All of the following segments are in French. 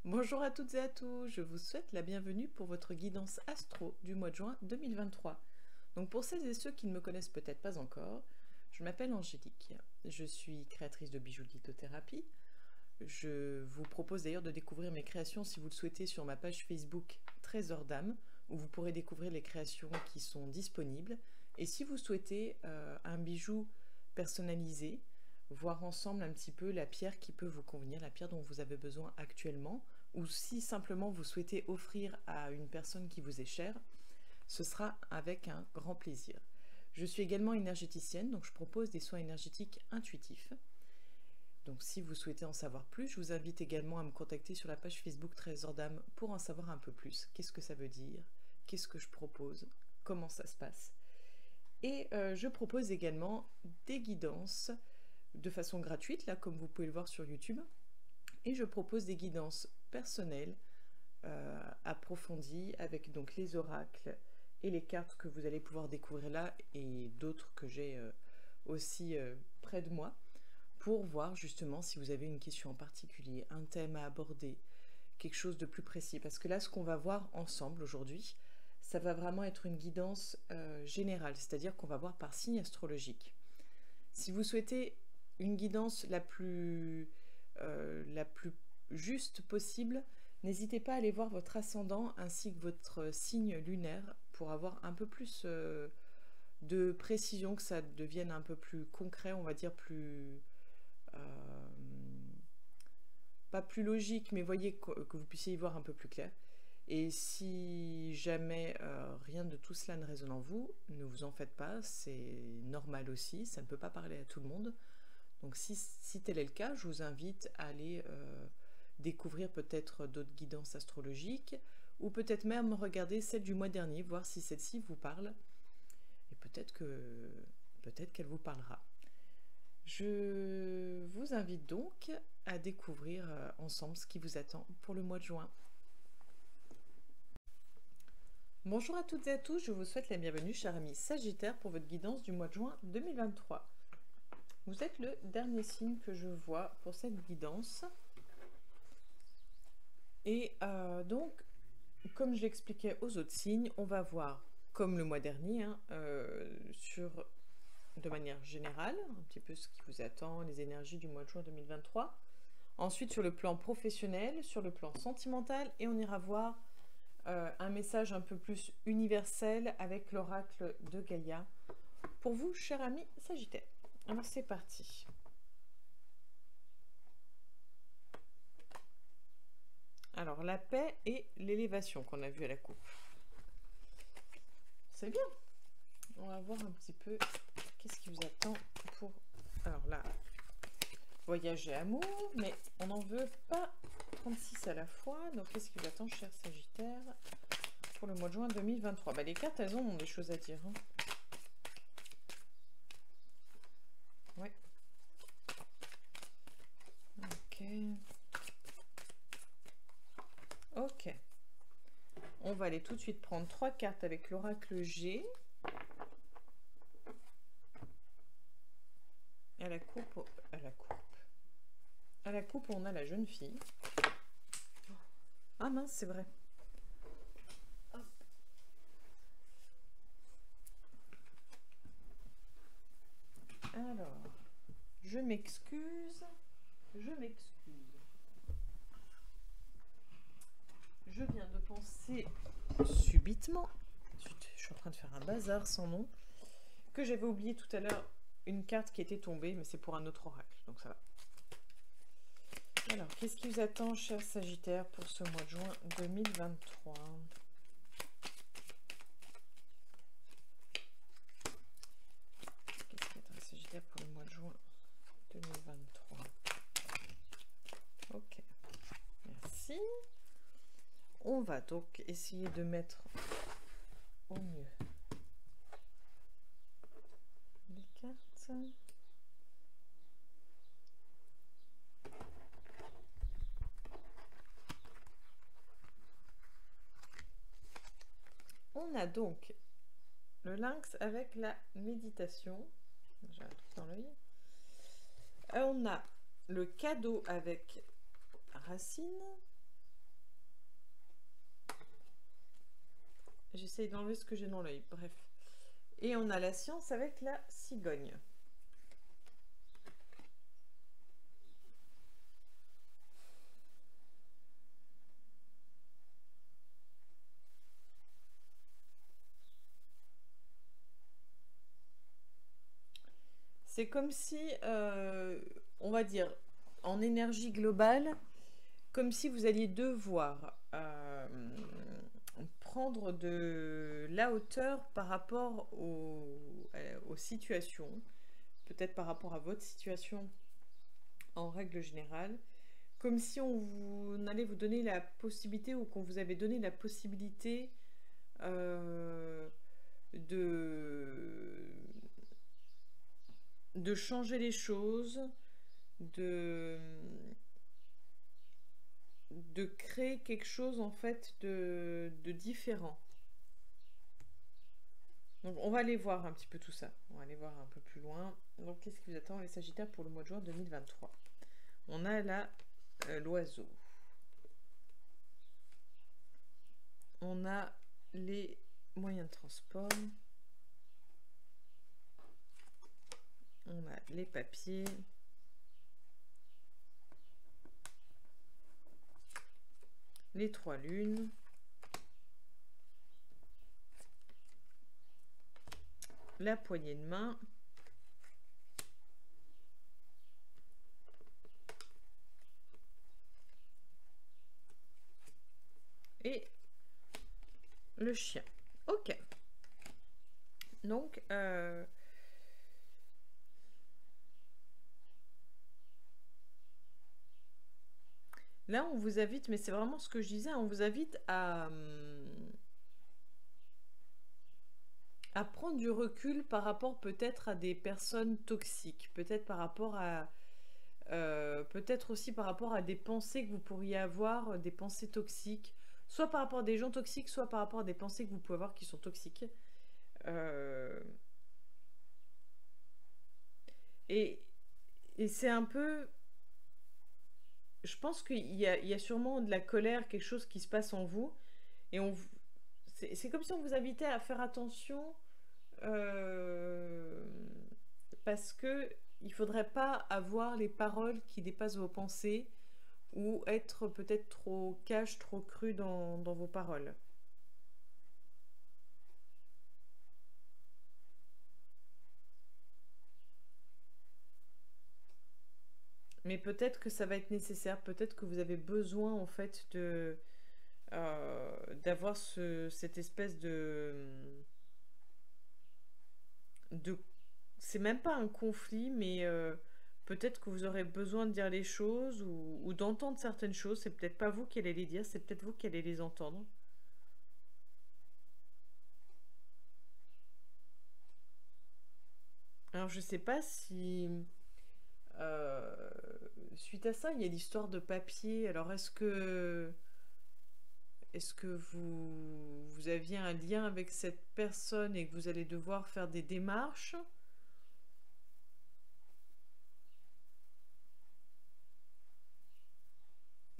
Bonjour à toutes et à tous, je vous souhaite la bienvenue pour votre guidance astro du mois de juin 2023. Donc pour celles et ceux qui ne me connaissent peut-être pas encore, je m'appelle Angélique, je suis créatrice de bijoux de lithothérapie. Je vous propose d'ailleurs de découvrir mes créations si vous le souhaitez sur ma page Facebook Trésor d'âme, où vous pourrez découvrir les créations qui sont disponibles. Et si vous souhaitez un bijou personnalisé, voir ensemble un petit peu la pierre qui peut vous convenir, la pierre dont vous avez besoin actuellement, ou si simplement vous souhaitez offrir à une personne qui vous est chère, ce sera avec un grand plaisir. Je suis également énergéticienne, donc je propose des soins énergétiques intuitifs. Donc si vous souhaitez en savoir plus, je vous invite également à me contacter sur la page Facebook Trésor d'âme pour en savoir un peu plus. Qu'est-ce que ça veut dire? Qu'est-ce que je propose? Comment ça se passe? Et je propose également des guidances de façon gratuite, là comme vous pouvez le voir sur YouTube. Et je propose des guidances personnelles, approfondies, avec donc les oracles et les cartes que vous allez pouvoir découvrir là, et d'autres que j'ai aussi près de moi, pour voir justement si vous avez une question en particulier, un thème à aborder, quelque chose de plus précis. Parce que là, ce qu'on va voir ensemble aujourd'hui, ça va vraiment être une guidance générale, c'est-à-dire qu'on va voir par signe astrologique. Si vous souhaitez une guidance la plus juste possible, n'hésitez pas à aller voir votre ascendant ainsi que votre signe lunaire pour avoir un peu plus de précision, que ça devienne un peu plus concret, on va dire plus... pas plus logique, mais voyez que vous puissiez y voir un peu plus clair. Et si jamais rien de tout cela ne résonne en vous, ne vous en faites pas, c'est normal aussi, ça ne peut pas parler à tout le monde. Donc si tel est le cas, je vous invite à aller découvrir peut-être d'autres guidances astrologiques, ou peut-être même regarder celle du mois dernier, voir si celle-ci vous parle, et peut-être qu'elle vous parlera. Je vous invite donc à découvrir ensemble ce qui vous attend pour le mois de juin. Bonjour à toutes et à tous, je vous souhaite la bienvenue, chers amis Sagittaire, pour votre guidance du mois de juin 2023. Vous êtes le dernier signe que je vois pour cette guidance. Et donc, comme je l'expliquais aux autres signes, on va voir, comme le mois dernier, hein, de manière générale, un petit peu ce qui vous attend, les énergies du mois de juin 2023. Ensuite, sur le plan professionnel, sur le plan sentimental, et on ira voir un message un peu plus universel avec l'oracle de Gaïa pour vous, chers amis Sagittaire. Alors c'est parti. Alors la paix et l'élévation qu'on a vu à la coupe. C'est bien. On va voir un petit peu qu'est-ce qui vous attend pour... Alors là, voyage et amour, mais on n'en veut pas 36 à la fois. Donc qu'est-ce qui vous attend, cher Sagittaire, pour le mois de juin 2023? Les cartes, elles ont des choses à dire. Hein. Ouais. Ok. Ok. On va aller tout de suite prendre 3 cartes avec l'oracle G. À la coupe, on a la jeune fille. Ah mince, c'est vrai. Hop. Alors, je m'excuse. Je viens de penser subitement, je suis en train de faire un bazar sans nom, que j'avais oublié tout à l'heure une carte qui était tombée, mais c'est pour un autre oracle, donc ça va. Alors, qu'est-ce qui vous attend, cher Sagittaire, pour ce mois de juin 2023? Qu'est-ce qui attend le Sagittaire pour le mois de juin 2023? Ok, merci. On va donc essayer de mettre au mieux les cartes. On a donc le lynx avec la méditation. J'ai un truc dans l'œil. On a le cadeau avec racine. J'essaye d'enlever ce que j'ai dans l'œil. Bref. Et on a la science avec la cigogne. C'est comme si, on va dire, en énergie globale, comme si vous alliez devoir prendre de la hauteur par rapport aux situations, peut-être par rapport à votre situation en règle générale, comme si on allait vous donner la possibilité ou qu'on vous avait donné la possibilité de changer les choses, de créer quelque chose en fait de différent. Donc on va aller voir un petit peu tout ça. On va aller voir un peu plus loin. Donc qu'est-ce qui vous attend les Sagittaires pour le mois de juin 2023? On a là l'oiseau. On a les moyens de transport. On a les papiers. Les trois lunes. La poignée de main. Et le chien. Ok. Donc, là, on vous invite, mais c'est vraiment ce que je disais, on vous invite à prendre du recul par rapport peut-être à des personnes toxiques, peut-être par rapport à... peut-être aussi par rapport à des pensées que vous pourriez avoir, des pensées toxiques, soit par rapport à des gens toxiques, soit par rapport à des pensées que vous pouvez avoir qui sont toxiques. Et c'est un peu... Je pense qu'il y a sûrement de la colère, quelque chose qui se passe en vous. Et c'est comme si on vous invitait à faire attention parce que il faudrait pas avoir les paroles qui dépassent vos pensées ou être peut-être trop cash, trop cru dans vos paroles. Mais peut-être que ça va être nécessaire, peut-être que vous avez besoin en fait d'avoir cette espèce de c'est même pas un conflit, mais peut-être que vous aurez besoin de dire les choses ou d'entendre certaines choses. C'est peut-être pas vous qui allez les dire, c'est peut-être vous qui allez les entendre. Alors je sais pas si euh, suite à ça, il y a l'histoire de papier. Alors est-ce que vous aviez un lien avec cette personne et que vous allez devoir faire des démarches?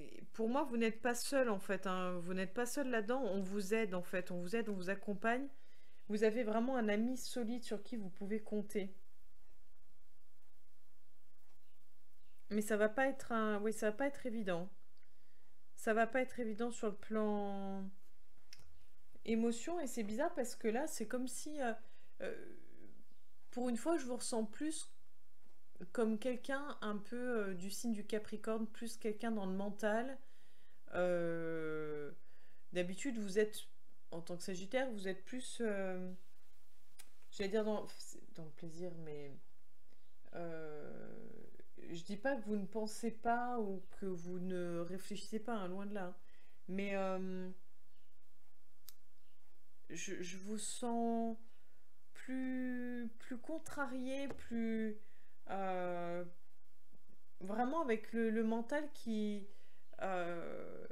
Et pour moi, vous n'êtes pas seul en fait, hein. Vous n'êtes pas seul là-dedans. On vous aide en fait. On vous aide, on vous accompagne. Vous avez vraiment un ami solide sur qui vous pouvez compter. Mais ça va pas être un... Oui, ça va pas être évident. Ça va pas être évident sur le plan émotion. Et c'est bizarre parce que là, c'est comme si... euh, pour une fois, je vous ressens plus comme quelqu'un un peu du signe du Capricorne, plus quelqu'un dans le mental. Euh, D'habitude, vous êtes, en tant que Sagittaire, vous êtes plus... j'allais dire dans le plaisir, mais... je dis pas que vous ne pensez pas ou que vous ne réfléchissez pas, hein, loin de là. Mais je vous sens plus contrarié, plus euh, vraiment avec le mental qui euh,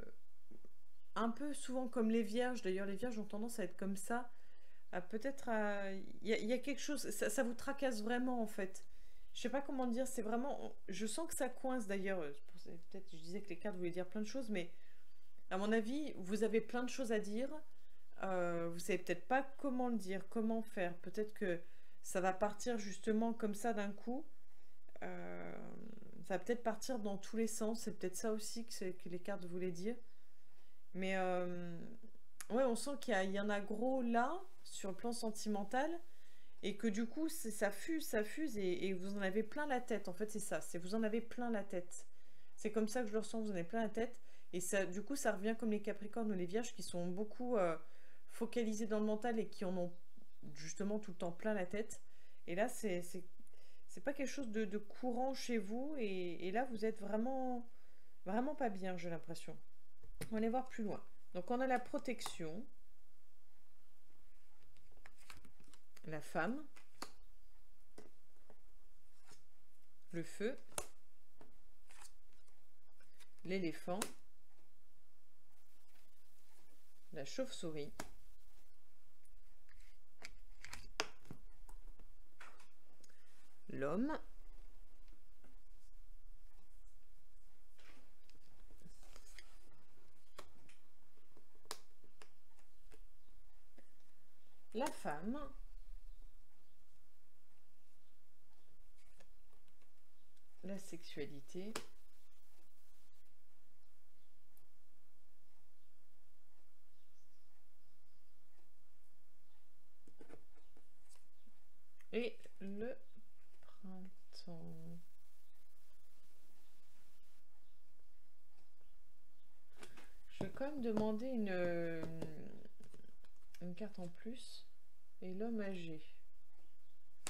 un peu souvent comme les vierges. D'ailleurs, les vierges ont tendance à être comme ça. Peut-être il y a quelque chose, ça vous tracasse vraiment en fait. Je sais pas comment dire, c'est vraiment, je sens que ça coince d'ailleurs. Peut-être je disais que les cartes voulaient dire plein de choses, mais à mon avis, vous avez plein de choses à dire. Vous savez peut-être pas comment le dire, comment faire. Peut-être que ça va partir justement comme ça d'un coup. Euh, Ça va peut-être partir dans tous les sens. C'est peut-être ça aussi que les cartes voulaient dire. Mais ouais, on sent il y en a gros là, sur le plan sentimental, et que du coup, ça fuse, et vous en avez plein la tête. En fait, c'est ça, c'est vous en avez plein la tête. C'est comme ça que je le ressens, vous en avez plein la tête. Et ça, du coup, ça revient comme les Capricornes ou les Vierges qui sont beaucoup focalisés dans le mental et qui en ont justement tout le temps plein la tête. Et là, c'est pas quelque chose de courant chez vous, et là, vous êtes vraiment, vraiment pas bien, j'ai l'impression. On va aller voir plus loin. Donc on a la protection, la femme, le feu, l'éléphant, la chauve-souris, l'homme, la femme, la sexualité, et le printemps. Je vais quand même demander une carte en plus. Et l'homme âgé.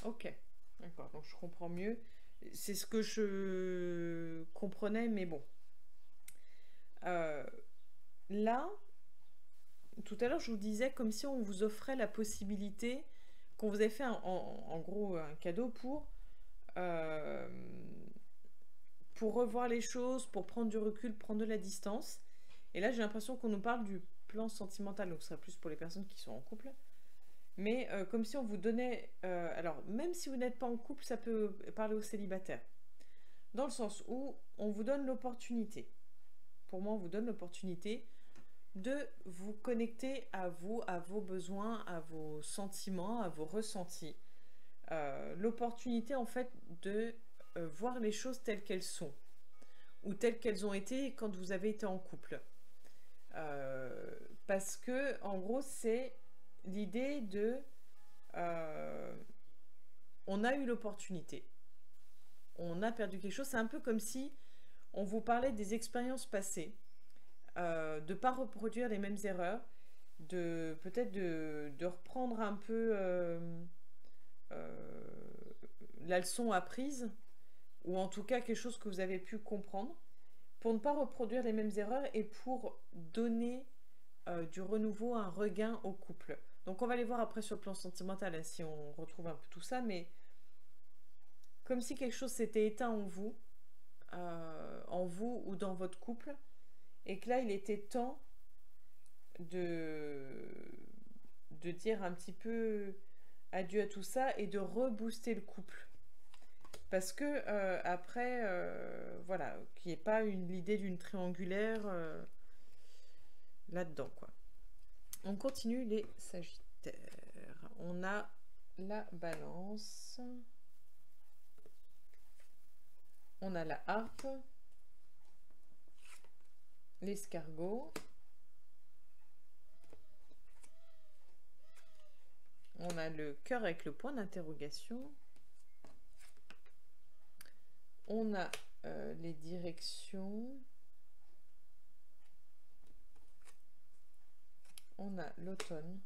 Ok, d'accord, donc je comprends mieux. C'est ce que je comprenais, mais bon. Euh, Là, tout à l'heure, je vous disais comme si on vous offrait la possibilité, qu'on vous avait fait en gros un cadeau euh, pour revoir les choses, pour prendre du recul, prendre de la distance. Et là, j'ai l'impression qu'on nous parle du plan sentimental, donc ce serait plus pour les personnes qui sont en couple. Mais comme si on vous donnait... alors, même si vous n'êtes pas en couple, ça peut parler aux célibataires. Dans le sens où on vous donne l'opportunité. Pour moi, on vous donne l'opportunité de vous connecter à vous, à vos besoins, à vos sentiments, à vos ressentis. L'opportunité, en fait, de voir les choses telles qu'elles sont, ou telles qu'elles ont été quand vous avez été en couple. Euh, Parce que, en gros, c'est l'idée de... euh, on a eu l'opportunité. On a perdu quelque chose. C'est un peu comme si on vous parlait des expériences passées, de ne pas reproduire les mêmes erreurs, de peut-être de reprendre un peu euh, la leçon apprise, ou en tout cas quelque chose que vous avez pu comprendre, pour ne pas reproduire les mêmes erreurs et pour donner du renouveau, un regain au couple. Donc on va aller voir après sur le plan sentimental, hein, si on retrouve un peu tout ça, mais comme si quelque chose s'était éteint en vous ou dans votre couple, et que là il était temps de, de dire un petit peu adieu à tout ça et de rebooster le couple. Parce que après, voilà, qu'il n'y ait pas l'idée d'une triangulaire là-dedans, quoi. On continue les Sagittaires. On a la Balance. On a la Harpe. L'escargot. On a le cœur avec le point d'interrogation. On a les directions. On a l'automne.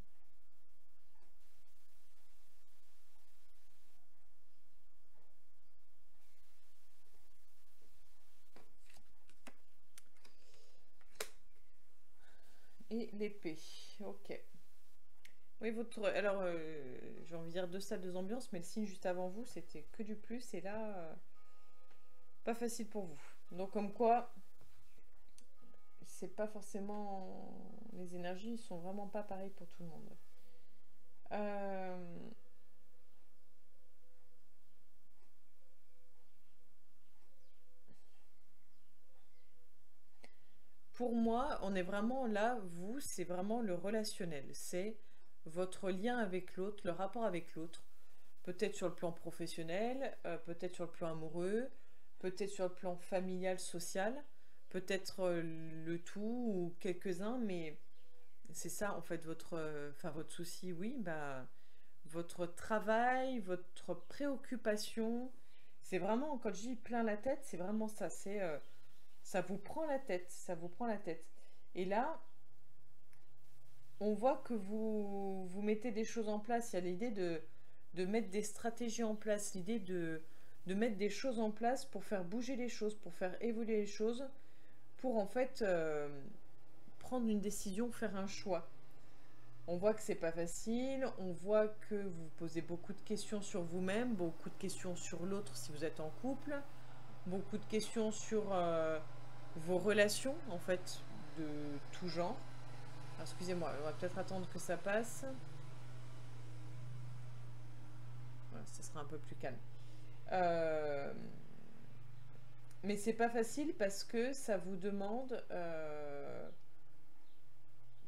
Et l'épée. Ok. Oui, alors, j'ai envie de dire deux salles, deux ambiances, mais le signe juste avant vous, c'était que du plus, et là, pas facile pour vous. Donc, comme quoi, c'est pas forcément... Les énergies sont vraiment pas pareilles pour tout le monde. Euh, pour moi, on est vraiment là, vous, c'est vraiment le relationnel. C'est votre lien avec l'autre, le rapport avec l'autre. Peut-être sur le plan professionnel, peut-être sur le plan amoureux, peut-être sur le plan familial, social, peut-être le tout ou quelques-uns, mais c'est ça en fait votre souci, oui, bah votre travail, votre préoccupation, c'est vraiment, quand je dis plein la tête, c'est vraiment ça, ça vous prend la tête, ça vous prend la tête. Et là, on voit que vous mettez des choses en place, il y a l'idée de mettre des stratégies en place, l'idée de mettre des choses en place pour faire bouger les choses, pour faire évoluer les choses, pour en fait prendre une décision, faire un choix. On voit que c'est pas facile, on voit que vous posez beaucoup de questions sur vous-même, beaucoup de questions sur l'autre si vous êtes en couple, beaucoup de questions sur vos relations en fait de tout genre. Alors, excusez-moi, on va peut-être attendre que ça passe. Voilà, ça sera un peu plus calme. Mais c'est pas facile parce que ça vous demande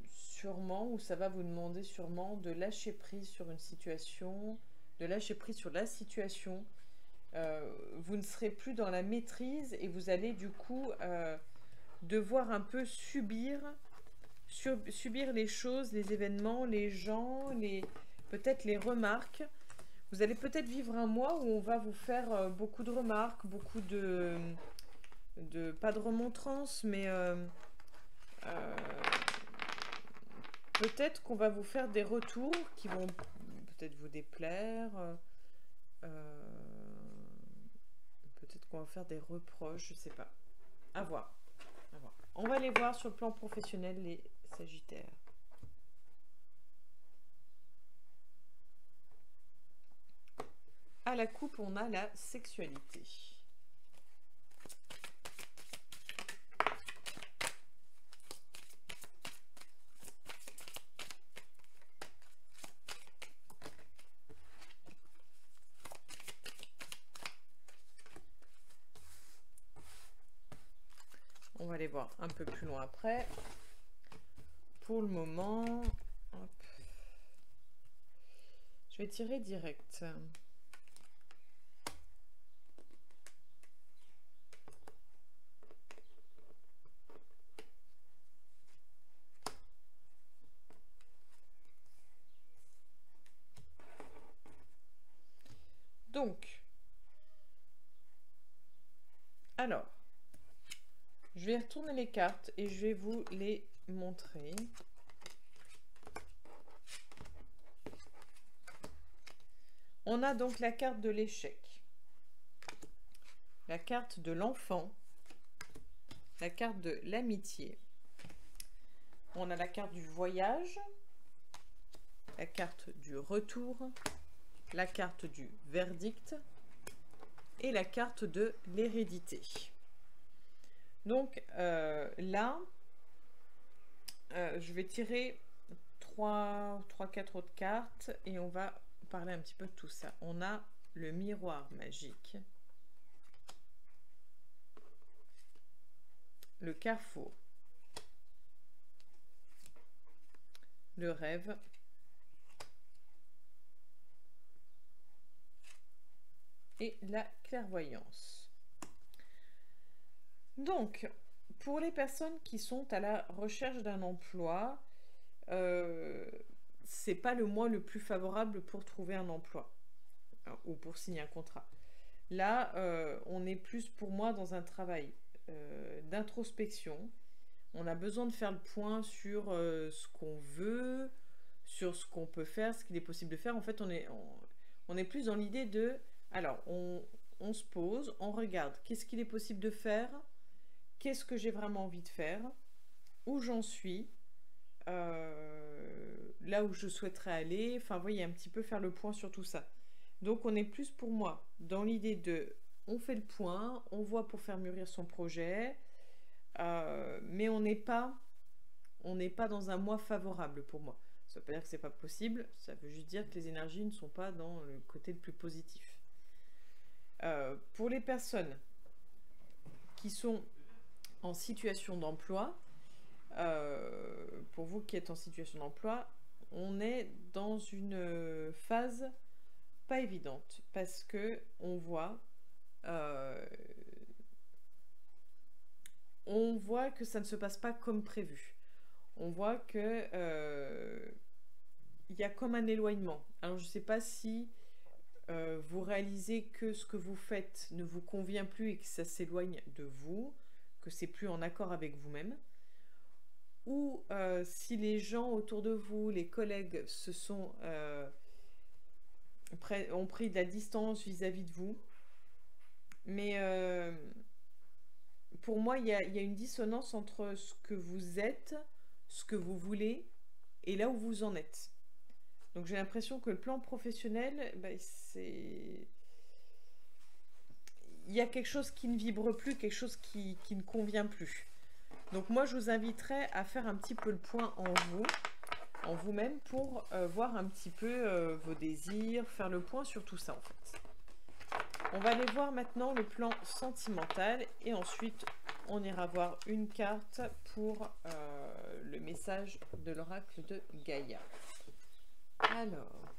sûrement, ou ça va vous demander sûrement de lâcher prise sur une situation, de lâcher prise sur la situation. Vous ne serez plus dans la maîtrise et vous allez du coup devoir un peu subir les choses, les événements, les gens, peut-être les remarques. Vous allez peut-être vivre un mois où on va vous faire beaucoup de remarques, beaucoup pas de remontrances, mais peut-être qu'on va vous faire des retours qui vont peut-être vous déplaire. Peut-être qu'on va faire des reproches, je sais pas. À voir. À voir. On va les voir sur le plan professionnel, les Sagittaires. À la coupe, on a la sexualité. On va les voir un peu plus loin après. Pour le moment, hop, je vais tirer direct. Donc, alors, je vais retourner les cartes et je vais vous les montrer. On a donc la carte de l'échec, la carte de l'enfant, la carte de l'amitié. On a la carte du voyage, la carte du retour, la carte du verdict et la carte de l'hérédité. Donc là, je vais tirer 3-4 autres cartes et on va parler un petit peu de tout ça. On a le miroir magique, le carrefour, le rêve, et la clairvoyance. Donc, pour les personnes qui sont à la recherche d'un emploi, c'est pas le mois le plus favorable pour trouver un emploi ou pour signer un contrat. Là, on est plus pour moi dans un travail d'introspection. On a besoin de faire le point sur ce qu'on veut, sur ce qu'on peut faire, ce qu'il est possible de faire. En fait, on est plus dans l'idée de... Alors, on se pose, on regarde qu'est-ce qu'il est possible de faire, qu'est-ce que j'ai vraiment envie de faire, où j'en suis, là où je souhaiterais aller. Enfin, vous voyez, un petit peu faire le point sur tout ça. Donc, on est plus pour moi dans l'idée de... On fait le point, on voit pour faire mûrir son projet, mais on n'est pas dans un mois favorable pour moi. Ça ne veut pas dire que c'est pas possible, ça veut juste dire que les énergies ne sont pas dans le côté le plus positif. Pour les personnes qui sont en situation d'emploi, pour vous qui êtes en situation d'emploi, on est dans une phase pas évidente parce que euh, on voit que ça ne se passe pas comme prévu. On voit que il y a comme un éloignement. Alors je ne sais pas si vous réalisez que ce que vous faites ne vous convient plus et que ça s'éloigne de vous, que c'est plus en accord avec vous-même, ou si les gens autour de vous, les collègues, ont pris de la distance vis-à-vis de vous. Mais pour moi, il y a une dissonance entre ce que vous êtes, ce que vous voulez, et là où vous en êtes. Donc j'ai l'impression que le plan professionnel, il y a quelque chose qui ne vibre plus, quelque chose qui ne convient plus. Donc moi, je vous inviterais à faire un petit peu le point en vous-même, pour voir un petit peu vos désirs, faire le point sur tout ça en fait. On va aller voir maintenant le plan sentimental et ensuite on ira voir une carte pour le message de l'oracle de Gaïa. Alors,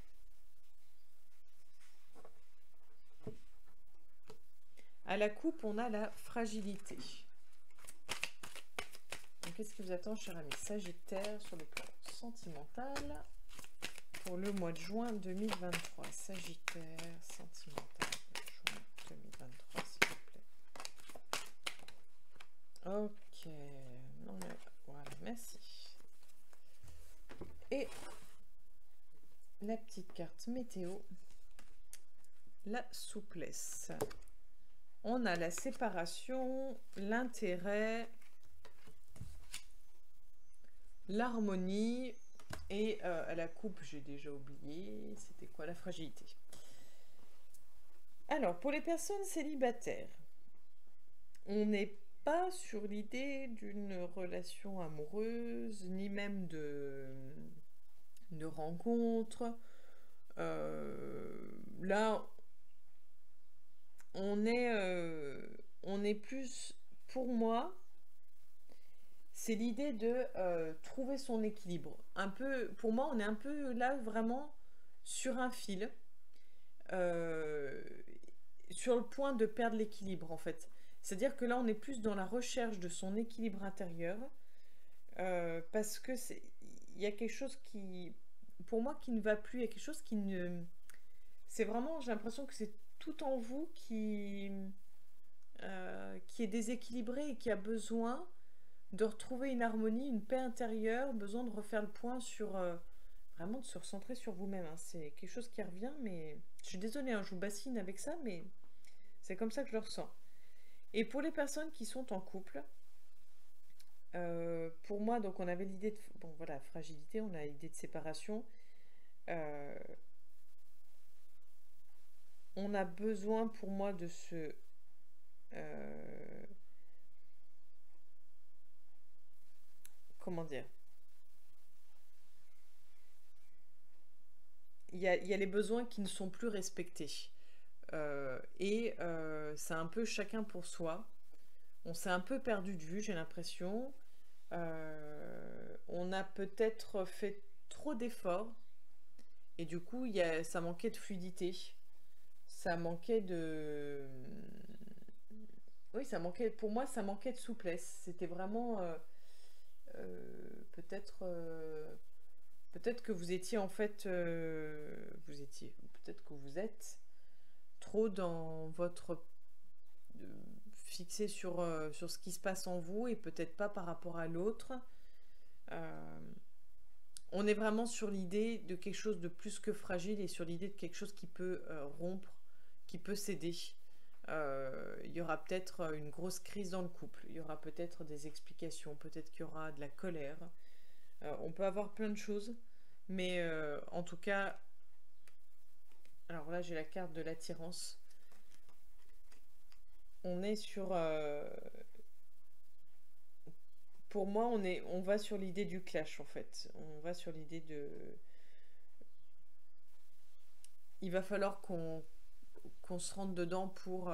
à la coupe, on a la fragilité. Qu'est-ce qui vous attend, cher ami Sagittaire, sur le plan sentimental pour le mois de juin 2023? Sagittaire, sentimental, juin 2023, s'il vous plaît. Ok, non mais voilà, merci. Et la petite carte météo, la souplesse. On a la séparation, l'intérêt, l'harmonie et à la coupe, j'ai déjà oublié, c'était quoi? La fragilité. Alors, pour les personnes célibataires, on n'est pas sur l'idée d'une relation amoureuse, ni même de rencontre. Là, on est plus, pour moi, c'est l'idée de trouver son équilibre. Un peu, pour moi, on est un peu là vraiment sur un fil, sur le point de perdre l'équilibre en fait. C'est-à-dire que là, on est plus dans la recherche de son équilibre intérieur, parce que il y a quelque chose qui, pour moi, qui ne va plus. Il y a quelque chose qui ne, c'est vraiment, j'ai l'impression que c'est tout en vous qui est déséquilibré et qui a besoin de retrouver une harmonie, une paix intérieure, besoin de refaire le point sur vraiment de se recentrer sur vous-même. Hein. C'est quelque chose qui revient, mais je suis désolée, hein, je vous bassine avec ça, mais c'est comme ça que je le ressens. Et pour les personnes qui sont en couple, pour moi, donc on avait l'idée de, bon voilà, fragilité, on a l'idée de séparation. Euh, on a besoin, pour moi, de se comment dire, il y a les besoins qui ne sont plus respectés. C'est un peu chacun pour soi. On s'est un peu perdu de vue, j'ai l'impression. On a peut-être fait trop d'efforts et du coup, ça manquait de fluidité. Ça manquait de... Oui, ça manquait, pour moi, ça manquait de souplesse. C'était vraiment peut-être peut-être que vous étiez en fait peut-être que vous êtes trop dans votre fixé sur ce qui se passe en vous et peut-être pas par rapport à l'autre. On est vraiment sur l'idée de quelque chose de plus que fragile et sur l'idée de quelque chose qui peut rompre, qui peut céder. Il y aura peut-être une grosse crise dans le couple, il y aura peut-être des explications, peut-être qu'il y aura de la colère. On peut avoir plein de choses, mais en tout cas, alors là j'ai la carte de l'attirance. On est sur... pour moi, on va sur l'idée du clash en fait. On va sur l'idée de... Il va falloir qu'on se rentre dedans pour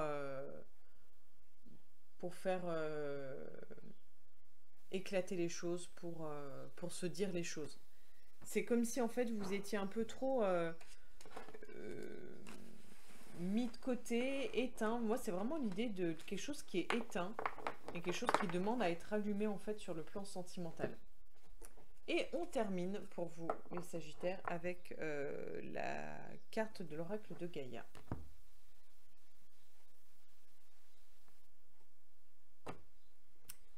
faire éclater les choses, pour se dire les choses. C'est comme si en fait vous étiez un peu trop mis de côté, éteint. Moi c'est vraiment l'idée de quelque chose qui est éteint et quelque chose qui demande à être allumé en fait sur le plan sentimental. Et on termine pour vous les Sagittaires avec la carte de l'oracle de Gaïa.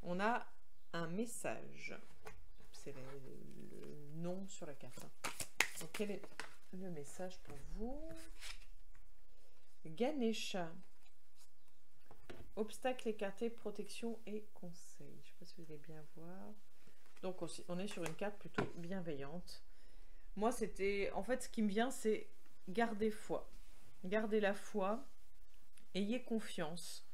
On a un message. C'est le nom sur la carte. Donc quel est le message pour vous? Ganesha. Obstacle écarté, protection et conseil. Je ne sais pas si vous allez bien voir. Donc on est sur une carte plutôt bienveillante. Moi c'était... En fait ce qui me vient c'est garder foi. Gardez la foi. Ayez confiance.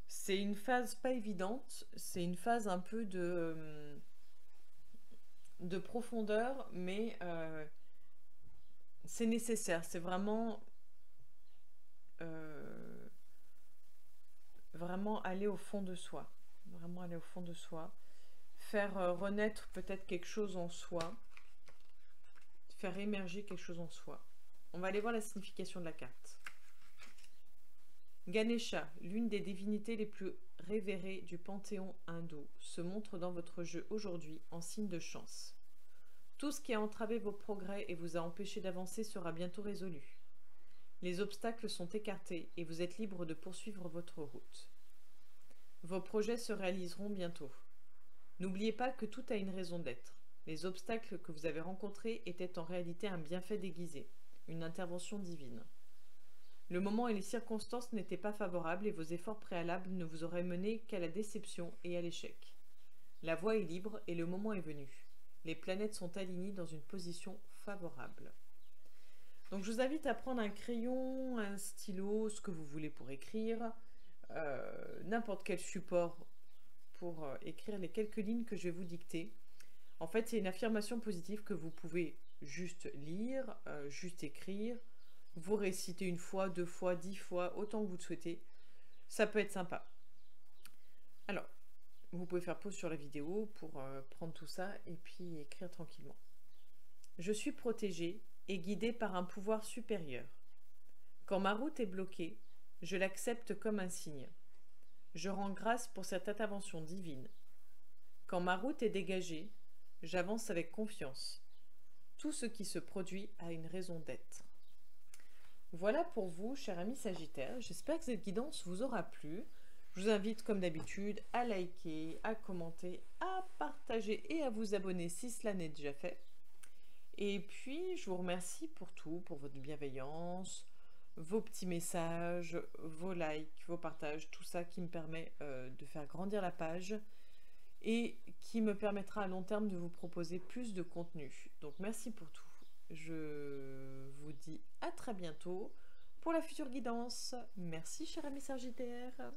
C'est une phase pas évidente. C'est une phase un peu de profondeur. Mais c'est nécessaire. C'est vraiment... vraiment aller au fond de soi. Vraiment aller au fond de soi. Faire renaître peut-être quelque chose en soi. Faire émerger quelque chose en soi. On va aller voir la signification de la carte. Ganesha, l'une des divinités les plus révérées du panthéon hindou, se montre dans votre jeu aujourd'hui en signe de chance. Tout ce qui a entravé vos progrès et vous a empêché d'avancer sera bientôt résolu. Les obstacles sont écartés et vous êtes libre de poursuivre votre route. Vos projets se réaliseront bientôt. N'oubliez pas que tout a une raison d'être. Les obstacles que vous avez rencontrés étaient en réalité un bienfait déguisé, une intervention divine. Le moment et les circonstances n'étaient pas favorables et vos efforts préalables ne vous auraient mené qu'à la déception et à l'échec. La voie est libre et le moment est venu. Les planètes sont alignées dans une position favorable. Donc je vous invite à prendre un crayon, un stylo, ce que vous voulez pour écrire, n'importe quel support pour écrire les quelques lignes que je vais vous dicter. En fait, c'est une affirmation positive que vous pouvez juste lire, juste écrire, vous réciter une fois, 2 fois, 10 fois, autant que vous le souhaitez. Ça peut être sympa. Alors, vous pouvez faire pause sur la vidéo pour prendre tout ça et puis écrire tranquillement. Je suis protégée et guidée par un pouvoir supérieur. Quand ma route est bloquée, je l'accepte comme un signe. Je rends grâce pour cette intervention divine. Quand ma route est dégagée, j'avance avec confiance. Tout ce qui se produit a une raison d'être. Voilà pour vous, cher ami Sagittaire. J'espère que cette guidance vous aura plu. Je vous invite, comme d'habitude, à liker, à commenter, à partager et à vous abonner si cela n'est déjà fait. Et puis, je vous remercie pour tout, pour votre bienveillance, vos petits messages, vos likes, vos partages, tout ça qui me permet de faire grandir la page et qui me permettra à long terme de vous proposer plus de contenu. Donc, merci pour tout. Je vous dis à très bientôt pour la future guidance. Merci, cher ami Sagittaire.